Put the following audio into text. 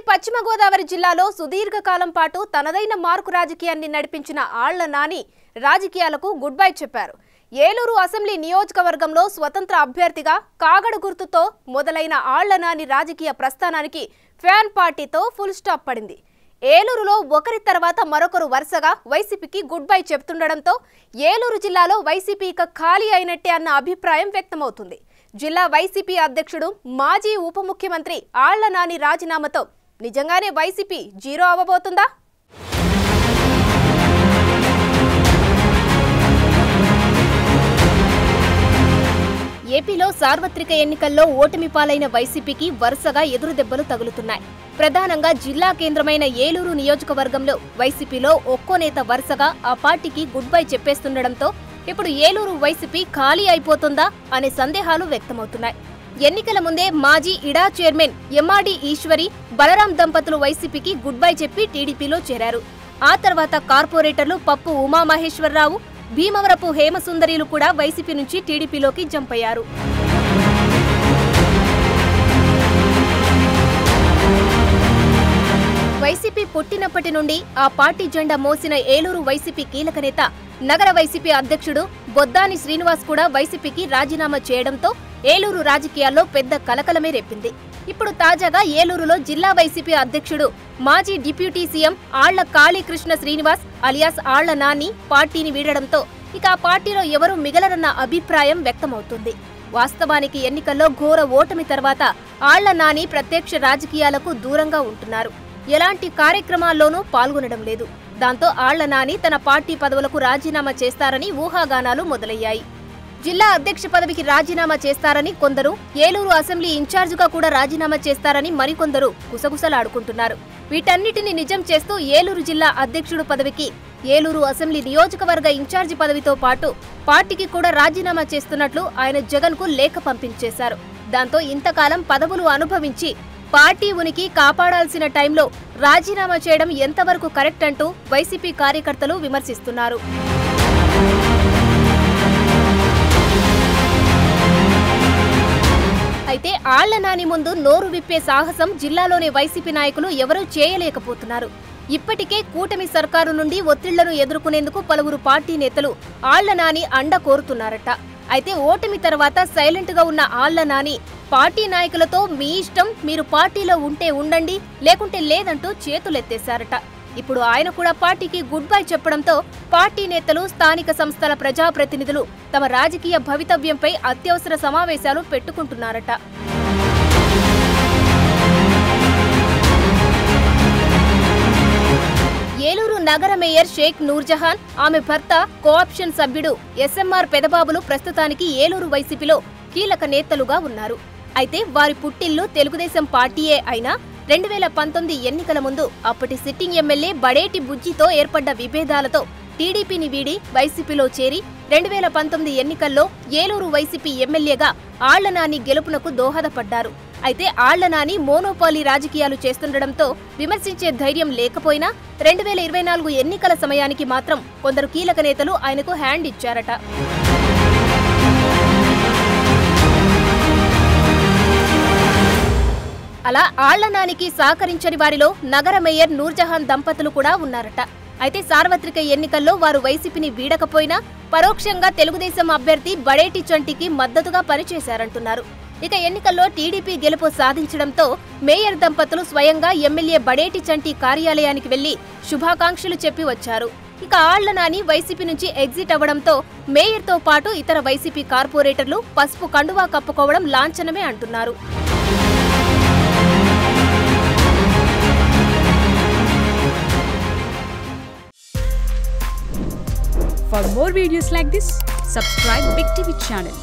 పశ్చిమ గోదావరి జిల్లాలో సుదీర్ఘకాలం పాటు తనదైన మార్కు రాజకీయాన్ని నడిపించిన ఆళ్ల నాని రాజకీయాలకు గుడ్ బై చెప్పారు. ఏలూరు అసెంబ్లీ నియోజకవర్గంలో స్వతంత్ర అభ్యర్థిగా కాగడ గుర్తుతో మొదలైన ఆళ్ల నాని రాజకీయ ప్రస్థానానికి ఫ్యాన్ పార్టీతో ఫుల్ స్టాప్ పడింది. ఏలూరులో ఒకరి తర్వాత మరొకరు వరుసగా వైసీపీకి గుడ్ బై చెప్తుండడంతో ఏలూరు జిల్లాలో వైసీపీ ఇక ఖాళీ అయినట్టే అన్న అభిప్రాయం వ్యక్తమవుతుంది. జిల్లా వైసీపీ అధ్యక్షుడు మాజీ ఉప ముఖ్యమంత్రి ఆళ్ల నాని రాజీనామాతో నిజంగానే వైసీపీ జీరో అవ్వబోతుందా? ఏపీలో సార్వత్రిక ఎన్నికల్లో ఓటమి పాలైన వైసీపీకి వరుసగా ఎదురుదెబ్బలు తగులుతున్నాయి. ప్రధానంగా జిల్లా కేంద్రమైన ఏలూరు నియోజకవర్గంలో వైసీపీలో ఒక్కో నేత వరుసగా ఆ పార్టీకి గుడ్ బై చెప్పేస్తుండడంతో ఇప్పుడు ఏలూరు వైసీపీ ఖాళీ అయిపోతుందా అనే సందేహాలు వ్యక్తమవుతున్నాయి. ఎన్నికల ముందే మాజీ ఇడా చైర్మన్ ఎంఆర్డి ఈశ్వరి, బలరాం దంపతులు వైసీపీకి గుడ్ బై చెప్పి టీడీపీలో చేరారు. ఆ తర్వాత కార్పొరేటర్లు పప్పు ఉమామహేశ్వరరావు, భీమవరపు హేమసుందరీలు కూడా వైసీపీ నుంచి టీడీపీలోకి జంప్ అయ్యారు. వైసీపీ పుట్టినప్పటి నుండి ఆ పార్టీ జెండా మోసిన ఏలూరు వైసీపీ కీలక నేత, నగర వైసీపీ అధ్యక్షుడు బొద్దాని శ్రీనివాస్ కూడా వైసీపీకి రాజీనామా చేయడంతో ఏలూరు రాజకీయాల్లో పెద్ద కలకలమే రేపింది. ఇప్పుడు తాజాగా ఏలూరులో జిల్లా వైసీపీ అధ్యక్షుడు మాజీ deputy CM Alla Kalikrishna Srinivas alias Alla Nani పార్టీని వీడడంతో ఇక ఆ పార్టీలో ఎవరూ మిగలరన్న అభిప్రాయం వ్యక్తమవుతుంది. వాస్తవానికి ఎన్నికల్లో ఘోర ఓటమి తర్వాత ఆళ్ల నాని ప్రత్యక్ష రాజకీయాలకు దూరంగా ఉంటున్నారు. ఎలాంటి కార్యక్రమాల్లోనూ పాల్గొనడం లేదు. దాంతో ఆళ్ల నాని తన పార్టీ పదవులకు రాజీనామా చేస్తారని ఊహాగానాలు మొదలయ్యాయి. జిల్లా అధ్యక్ష పదవికి రాజీనామా చేస్తారని కొందరు, ఏలూరు అసెంబ్లీ ఇన్ఛార్జిగా కూడా రాజీనామా చేస్తారని మరికొందరు గుసగుసలాడుకుంటున్నారు. వీటన్నిటిని నిజం చేస్తూ ఏలూరు జిల్లా అధ్యక్షుడు పదవికి, ఏలూరు అసెంబ్లీ నియోజకవర్గ ఇన్ఛార్జి పదవితో పాటు పార్టీకి కూడా రాజీనామా చేస్తున్నట్లు ఆయన జగన్కు లేఖ పంపించేశారు. దాంతో ఇంతకాలం పదవులు అనుభవించి పార్టీ ఉనికి కాపాడాల్సిన టైంలో రాజీనామా చేయడం ఎంతవరకు కరెక్ట్ అంటూ వైసీపీ కార్యకర్తలు విమర్శిస్తున్నారు. అయితే ఆళ్ల నాని ముందు నోరు విప్పే సాహసం జిల్లాలోని వైసీపీ నాయకులు ఎవరూ చేయలేకపోతున్నారు. ఇప్పటికే కూటమి సర్కారు నుండి ఒత్తిళ్లను ఎదుర్కొనేందుకు పలువురు పార్టీ నేతలు ఆళ్ల నాని అండ కోరుతున్నారట. అయితే ఓటమి తర్వాత సైలెంట్ గా ఉన్న ఆళ్ల నాని పార్టీ నాయకులతో మీ ఇష్టం, మీరు పార్టీలో ఉంటే ఉండండి, లేకుంటే లేదంటూ చేతులెత్తేశారట. ఇప్పుడు ఆయన కూడా పార్టీకి గుడ్ బై చెప్పడంతో పార్టీ నేతలు, స్థానిక సంస్థల ప్రజాప్రతినిధులు తమ రాజకీయ భవితవ్యంపై అత్యవసర సమావేశాలు పెట్టుకుంటున్నారట. ఏలూరు నగర మేయర్ షేక్ నూర్జహాన్, ఆమె భర్త, కోఆప్షన్ సభ్యుడు ఎస్ఎంఆర్ పెదబాబులు ప్రస్తుతానికి ఏలూరు వైసీపీలో కీలక నేతలుగా ఉన్నారు. అయితే వారి పుట్టిల్లు తెలుగుదేశం పార్టీయే అయినా 2019 ఎన్నికల ముందు అప్పటి సిట్టింగ్ ఎమ్మెల్యే బడేటి బుజ్జితో ఏర్పడ్డ విభేదాలతో టీడీపీని వీడి వైసీపీలో చేరి 2019 ఎన్నికల్లో ఏలూరు వైసీపీ ఎమ్మెల్యేగా ఆళ్ల నాని గెలుపునకు దోహదపడ్డారు. అయితే ఆళ్ల నాని మోనోపాలీ రాజకీయాలు చేస్తుండడంతో విమర్శించే ధైర్యం లేకపోయినా 2024 ఎన్నికల సమయానికి మాత్రం కొందరు కీలక నేతలు ఆయనకు హ్యాండ్ ఇచ్చారట. అలా ఆళ్ల నానికి సహకరించని వారిలో నగర మేయర్ నూర్జహాన్ దంపతులు కూడా ఉన్నారట. అయితే సార్వత్రిక ఎన్నికల్లో వారు వైసీపీని వీడకపోయినా పరోక్షంగా తెలుగుదేశం అభ్యర్థి బడేటి చంటికి మద్దతుగా పనిచేశారంటున్నారు. ఇక ఎన్నికల్లో టీడీపీ గెలుపు సాధించడంతో మేయర్ దంపతులు స్వయంగా ఎమ్మెల్యే బడేటి చంటి కార్యాలయానికి వెళ్లి శుభాకాంక్షలు చెప్పి వచ్చారు. ఇక ఆళ్ల నాని వైసీపీ నుంచి ఎగ్జిట్ అవ్వడంతో మేయర్తో పాటు ఇతర వైసీపీ కార్పొరేటర్లు పసుపు కండువా కప్పుకోవడం లాంఛనమే అంటున్నారు. For more videos like this, subscribe Big TV channel.